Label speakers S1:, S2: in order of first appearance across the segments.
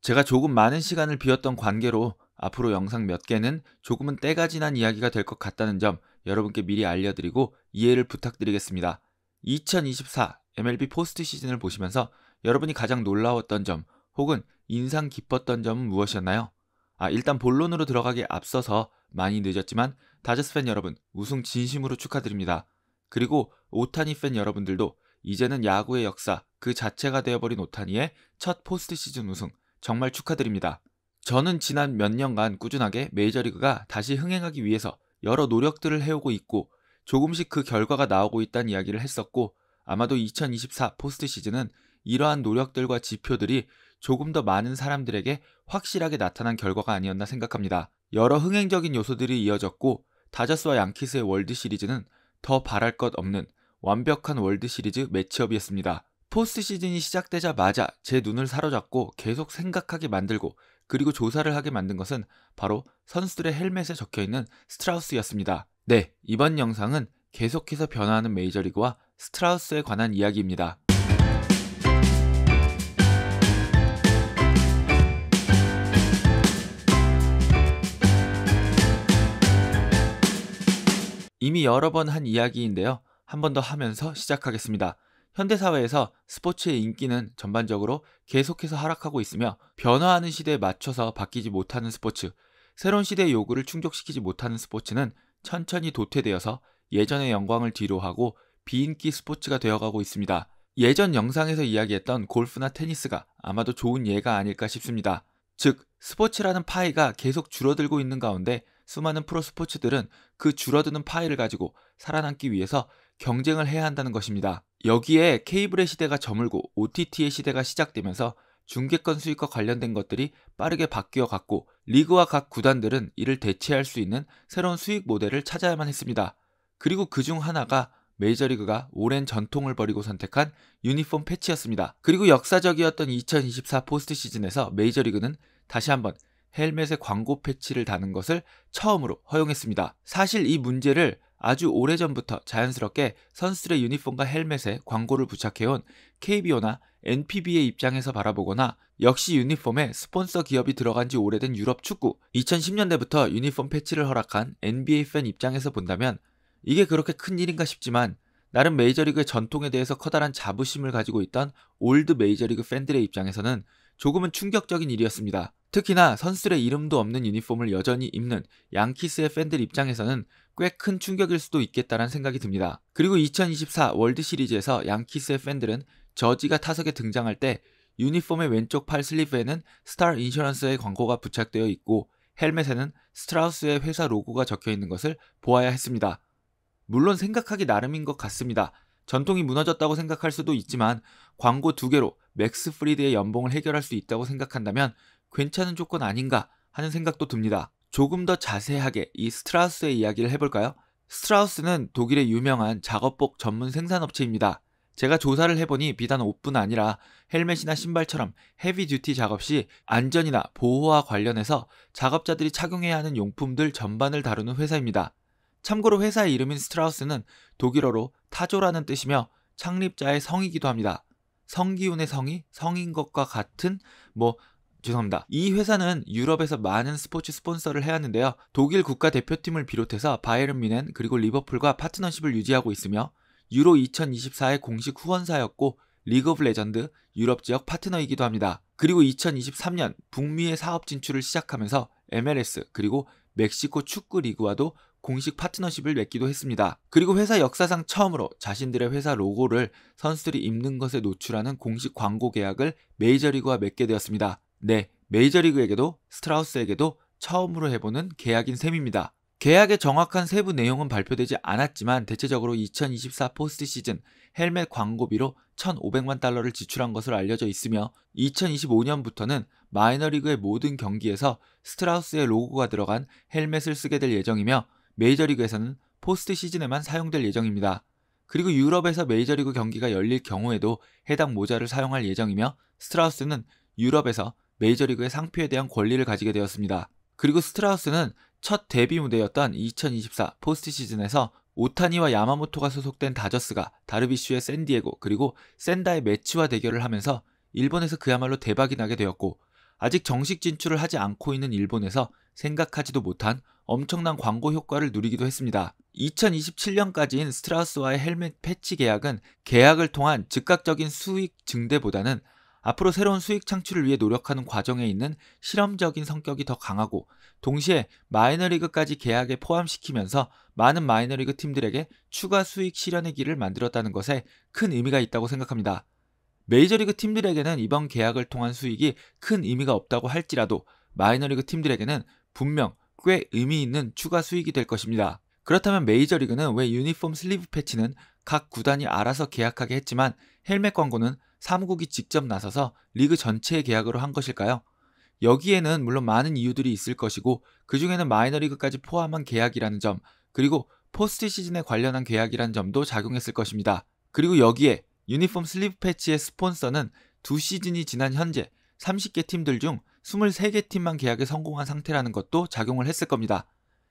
S1: 제가 조금 많은 시간을 비웠던 관계로 앞으로 영상 몇 개는 조금은 때가 지난 이야기가 될 것 같다는 점 여러분께 미리 알려드리고 이해를 부탁드리겠습니다. 2024 MLB 포스트 시즌을 보시면서 여러분이 가장 놀라웠던 점 혹은 인상 깊었던 점은 무엇이었나요? 일단 본론으로 들어가기에 앞서서 많이 늦었지만 다저스 팬 여러분 우승 진심으로 축하드립니다. 그리고 오타니 팬 여러분들도 이제는 야구의 역사 그 자체가 되어버린 오타니의 첫 포스트 시즌 우승 정말 축하드립니다. 저는 지난 몇 년간 꾸준하게 메이저리그가 다시 흥행하기 위해서 여러 노력들을 해오고 있고 조금씩 그 결과가 나오고 있다는 이야기를 했었고 아마도 2024 포스트 시즌은 이러한 노력들과 지표들이 조금 더 많은 사람들에게 확실하게 나타난 결과가 아니었나 생각합니다. 여러 흥행적인 요소들이 이어졌고 다저스와 양키스의 월드 시리즈는 더 바랄 것 없는 완벽한 월드 시리즈 매치업이었습니다. 포스트 시즌이 시작되자마자 제 눈을 사로잡고 계속 생각하게 만들고 그리고 조사를 하게 만든 것은 바로 선수들의 헬멧에 적혀있는 스트라우스였습니다. 네, 이번 영상은 계속해서 변화하는 메이저리그와 스트라우스에 관한 이야기입니다. 이미 여러 번 한 이야기인데요. 한 번 더 하면서 시작하겠습니다. 현대사회에서 스포츠의 인기는 전반적으로 계속해서 하락하고 있으며 변화하는 시대에 맞춰서 바뀌지 못하는 스포츠, 새로운 시대의 요구를 충족시키지 못하는 스포츠는 천천히 도태되어서 예전의 영광을 뒤로하고 비인기 스포츠가 되어가고 있습니다. 예전 영상에서 이야기했던 골프나 테니스가 아마도 좋은 예가 아닐까 싶습니다. 즉, 스포츠라는 파이가 계속 줄어들고 있는 가운데 수많은 프로 스포츠들은 그 줄어드는 파이를 가지고 살아남기 위해서 경쟁을 해야 한다는 것입니다. 여기에 케이블의 시대가 저물고 OTT의 시대가 시작되면서 중계권 수익과 관련된 것들이 빠르게 바뀌어 갔고 리그와 각 구단들은 이를 대체할 수 있는 새로운 수익 모델을 찾아야만 했습니다. 그리고 그중 하나가 메이저리그가 오랜 전통을 버리고 선택한 유니폼 패치였습니다. 그리고 역사적이었던 2024 포스트 시즌에서 메이저리그는 다시 한번 헬멧에 광고 패치를 다는 것을 처음으로 허용했습니다. 사실 이 문제를 아주 오래전부터 자연스럽게 선수들의 유니폼과 헬멧에 광고를 부착해온 KBO나 NPB의 입장에서 바라보거나 역시 유니폼에 스폰서 기업이 들어간 지 오래된 유럽 축구 2010년대부터 유니폼 패치를 허락한 NBA 팬 입장에서 본다면 이게 그렇게 큰 일인가 싶지만 나름 메이저리그의 전통에 대해서 커다란 자부심을 가지고 있던 올드 메이저리그 팬들의 입장에서는 조금은 충격적인 일이었습니다. 특히나 선수들의 이름도 없는 유니폼을 여전히 입는 양키스의 팬들 입장에서는 꽤 큰 충격일 수도 있겠다는 생각이 듭니다. 그리고 2024 월드 시리즈에서 양키스의 팬들은 저지가 타석에 등장할 때 유니폼의 왼쪽 팔 슬리브에는 스타 인슈런스의 광고가 부착되어 있고 헬멧에는 스트라우스의 회사 로고가 적혀 있는 것을 보아야 했습니다. 물론 생각하기 나름인 것 같습니다. 전통이 무너졌다고 생각할 수도 있지만 광고 2개로 맥스 프리드의 연봉을 해결할 수 있다고 생각한다면 괜찮은 조건 아닌가 하는 생각도 듭니다. 조금 더 자세하게 이 스트라우스의 이야기를 해볼까요? 스트라우스는 독일의 유명한 작업복 전문 생산업체입니다. 제가 조사를 해보니 비단 옷뿐 아니라 헬멧이나 신발처럼 헤비 듀티 작업 시 안전이나 보호와 관련해서 작업자들이 착용해야 하는 용품들 전반을 다루는 회사입니다. 참고로 회사의 이름인 스트라우스는 독일어로 타조라는 뜻이며 창립자의 성이기도 합니다. 성기훈의 성이 성인 것과 같은 죄송합니다. 이 회사는 유럽에서 많은 스포츠 스폰서를 해왔는데요. 독일 국가대표팀을 비롯해서 바이에른 뮌헨 그리고 리버풀과 파트너십을 유지하고 있으며 유로 2024의 공식 후원사였고 리그 오브 레전드 유럽 지역 파트너이기도 합니다. 그리고 2023년 북미의 사업 진출을 시작하면서 MLS 그리고 멕시코 축구 리그와도 공식 파트너십을 맺기도 했습니다. 그리고 회사 역사상 처음으로 자신들의 회사 로고를 선수들이 입는 것에 노출하는 공식 광고 계약을 메이저리그와 맺게 되었습니다. 네, 메이저리그에게도 스트라우스에게도 처음으로 해보는 계약인 셈입니다. 계약의 정확한 세부 내용은 발표되지 않았지만 대체적으로 2024 포스트 시즌 헬멧 광고비로 1,500만 달러를 지출한 것으로 알려져 있으며 2025년부터는 마이너리그의 모든 경기에서 스트라우스의 로고가 들어간 헬멧을 쓰게 될 예정이며 메이저리그에서는 포스트 시즌에만 사용될 예정입니다. 그리고 유럽에서 메이저리그 경기가 열릴 경우에도 해당 모자를 사용할 예정이며 스트라우스는 유럽에서 메이저리그의 상표에 대한 권리를 가지게 되었습니다. 그리고 스트라우스는 첫 데뷔 무대였던 2024 포스트 시즌에서 오타니와 야마모토가 소속된 다저스가 다르비슈의 샌디에고 그리고 샌다의 매치와 대결을 하면서 일본에서 그야말로 대박이 나게 되었고 아직 정식 진출을 하지 않고 있는 일본에서 생각하지도 못한 엄청난 광고 효과를 누리기도 했습니다. 2027년까지인 스트라우스와의 헬멧 패치 계약은 계약을 통한 즉각적인 수익 증대보다는 앞으로 새로운 수익 창출을 위해 노력하는 과정에 있는 실험적인 성격이 더 강하고, 동시에 마이너리그까지 계약에 포함시키면서 많은 마이너리그 팀들에게 추가 수익 실현의 길을 만들었다는 것에 큰 의미가 있다고 생각합니다. 메이저리그 팀들에게는 이번 계약을 통한 수익이 큰 의미가 없다고 할지라도 마이너리그 팀들에게는 분명 꽤 의미 있는 추가 수익이 될 것입니다. 그렇다면 메이저리그는 왜 유니폼 슬리브 패치는 각 구단이 알아서 계약하게 했지만 헬멧 광고는 사무국이 직접 나서서 리그 전체의 계약으로 한 것일까요? 여기에는 물론 많은 이유들이 있을 것이고, 그 중에는 마이너리그까지 포함한 계약이라는 점, 그리고 포스트 시즌에 관련한 계약이라는 점도 작용했을 것입니다. 그리고 여기에 유니폼 슬리브 패치의 스폰서는 2시즌이 지난 현재 30개 팀들 중 23개 팀만 계약에 성공한 상태라는 것도 작용을 했을 겁니다.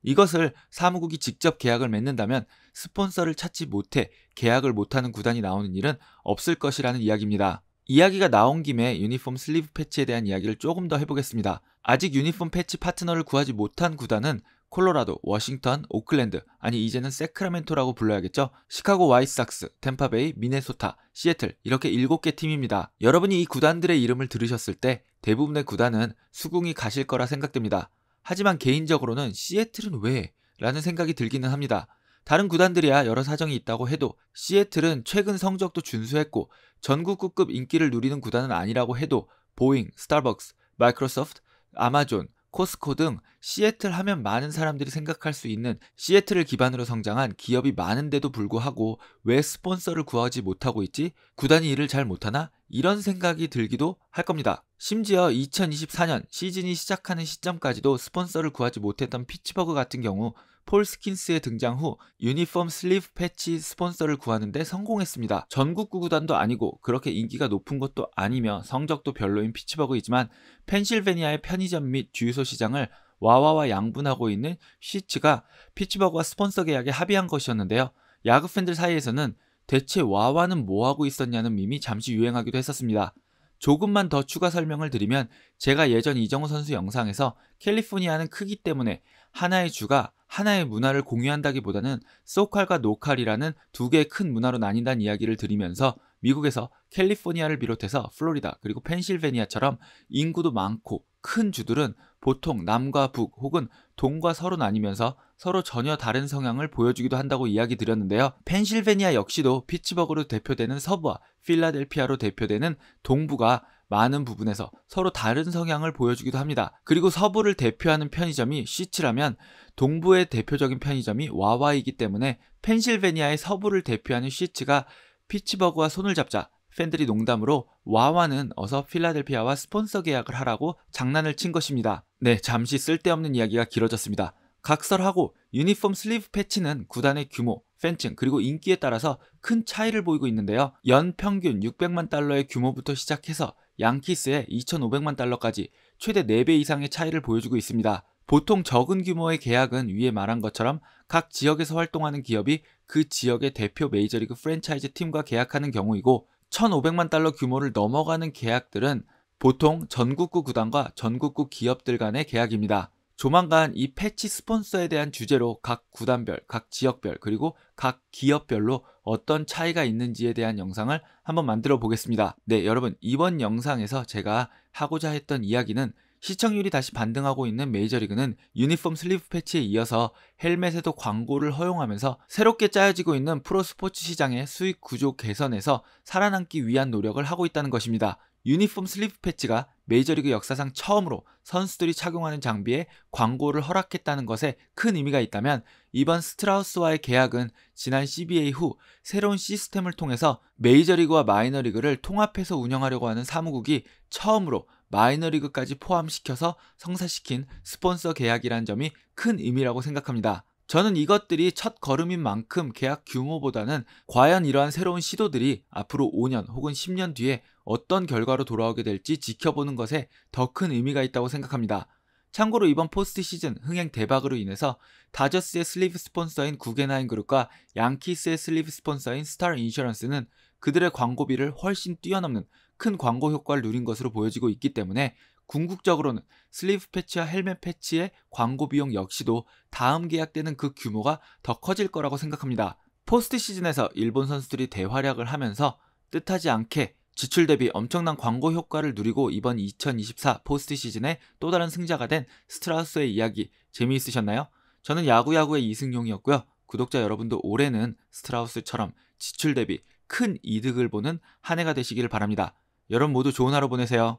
S1: 이것을 사무국이 직접 계약을 맺는다면 스폰서를 찾지 못해 계약을 못하는 구단이 나오는 일은 없을 것이라는 이야기입니다. 이야기가 나온 김에 유니폼 슬리브 패치에 대한 이야기를 조금 더 해보겠습니다. 아직 유니폼 패치 파트너를 구하지 못한 구단은 콜로라도, 워싱턴, 오클랜드, 아니 이제는 세크라멘토라고 불러야겠죠. 시카고 화이트삭스, 템파베이, 미네소타, 시애틀, 이렇게 7개 팀입니다. 여러분이 이 구단들의 이름을 들으셨을 때 대부분의 구단은 수긍이 가실 거라 생각됩니다. 하지만 개인적으로는 시애틀은 왜? 라는 생각이 들기는 합니다. 다른 구단들이야 여러 사정이 있다고 해도 시애틀은 최근 성적도 준수했고 전국구급 인기를 누리는 구단은 아니라고 해도 보잉, 스타벅스, 마이크로소프트, 아마존, 코스코 등 시애틀 하면 많은 사람들이 생각할 수 있는 시애틀을 기반으로 성장한 기업이 많은데도 불구하고 왜 스폰서를 구하지 못하고 있지? 구단이 일을 잘 못하나? 이런 생각이 들기도 할 겁니다. 심지어 2024년 시즌이 시작하는 시점까지도 스폰서를 구하지 못했던 피츠버그 같은 경우 폴 스킨스의 등장 후 유니폼 슬리브 패치 스폰서를 구하는데 성공했습니다. 전국구 구단도 아니고 그렇게 인기가 높은 것도 아니며 성적도 별로인 피츠버그이지만 펜실베니아의 편의점 및 주유소 시장을 와와와 양분하고 있는 시츠가 피츠버그와 스폰서 계약에 합의한 것이었는데요. 야구 팬들 사이에서는 대체 와와는 뭐하고 있었냐는 밈이 잠시 유행하기도 했었습니다. 조금만 더 추가 설명을 드리면, 제가 예전 이정우 선수 영상에서 캘리포니아는 크기 때문에 하나의 주가 하나의 문화를 공유한다기보다는 소칼과 노칼이라는 두 개의 큰 문화로 나뉜다는 이야기를 드리면서 미국에서 캘리포니아를 비롯해서 플로리다 그리고 펜실베니아처럼 인구도 많고 큰 주들은 보통 남과 북 혹은 동과 서로 나뉘면서 서로 전혀 다른 성향을 보여주기도 한다고 이야기 드렸는데요. 펜실베니아 역시도 피츠버그로 대표되는 서부와 필라델피아로 대표되는 동부가 많은 부분에서 서로 다른 성향을 보여주기도 합니다. 그리고 서부를 대표하는 편의점이 시츠라면 동부의 대표적인 편의점이 와와이기 때문에 펜실베니아의 서부를 대표하는 시츠가 피츠버그와 손을 잡자 팬들이 농담으로 와와는 어서 필라델피아와 스폰서 계약을 하라고 장난을 친 것입니다. 네, 잠시 쓸데없는 이야기가 길어졌습니다. 각설하고 유니폼 슬리브 패치는 구단의 규모, 팬층 그리고 인기에 따라서 큰 차이를 보이고 있는데요. 연 평균 600만 달러의 규모부터 시작해서 양키스의 2,500만 달러까지 최대 4배 이상의 차이를 보여주고 있습니다. 보통 적은 규모의 계약은 위에 말한 것처럼 각 지역에서 활동하는 기업이 그 지역의 대표 메이저리그 프랜차이즈 팀과 계약하는 경우이고, 1,500만 달러 규모를 넘어가는 계약들은 보통 전국구 구단과 전국구 기업들 간의 계약입니다. 조만간 이 패치 스폰서에 대한 주제로 각 구단별, 각 지역별, 그리고 각 기업별로 어떤 차이가 있는지에 대한 영상을 한번 만들어 보겠습니다. 네, 여러분, 이번 영상에서 제가 하고자 했던 이야기는 시청률이 다시 반등하고 있는 메이저리그는 유니폼 슬리브 패치에 이어서 헬멧에도 광고를 허용하면서 새롭게 짜여지고 있는 프로스포츠 시장의 수익 구조 개선에서 살아남기 위한 노력을 하고 있다는 것입니다. 유니폼 슬리브 패치가 메이저리그 역사상 처음으로 선수들이 착용하는 장비에 광고를 허락했다는 것에 큰 의미가 있다면, 이번 스트라우스와의 계약은 지난 CBA 후 새로운 시스템을 통해서 메이저리그와 마이너리그를 통합해서 운영하려고 하는 사무국이 처음으로 마이너리그까지 포함시켜서 성사시킨 스폰서 계약이라는 점이 큰 의미라고 생각합니다. 저는 이것들이 첫 걸음인 만큼 계약 규모보다는 과연 이러한 새로운 시도들이 앞으로 5년 혹은 10년 뒤에 어떤 결과로 돌아오게 될지 지켜보는 것에 더 큰 의미가 있다고 생각합니다. 참고로 이번 포스트 시즌 흥행 대박으로 인해서 다저스의 슬리브 스폰서인 구겐하임 그룹과 양키스의 슬리브 스폰서인 스타र 인슈런스는 그들의 광고비를 훨씬 뛰어넘는 큰 광고 효과를 누린 것으로 보여지고 있기 때문에 궁극적으로는 슬리브 패치와 헬멧 패치의 광고 비용 역시도 다음 계약 때는 그 규모가 더 커질 거라고 생각합니다. 포스트 시즌에서 일본 선수들이 대활약을 하면서 뜻하지 않게 지출 대비 엄청난 광고 효과를 누리고 이번 2024 포스트 시즌에 또 다른 승자가 된 스트라우스의 이야기 재미있으셨나요? 저는 야구야구의 이승용이었고요. 구독자 여러분도 올해는 스트라우스처럼 지출 대비 큰 이득을 보는 한 해가 되시기를 바랍니다. 여러분 모두 좋은 하루 보내세요.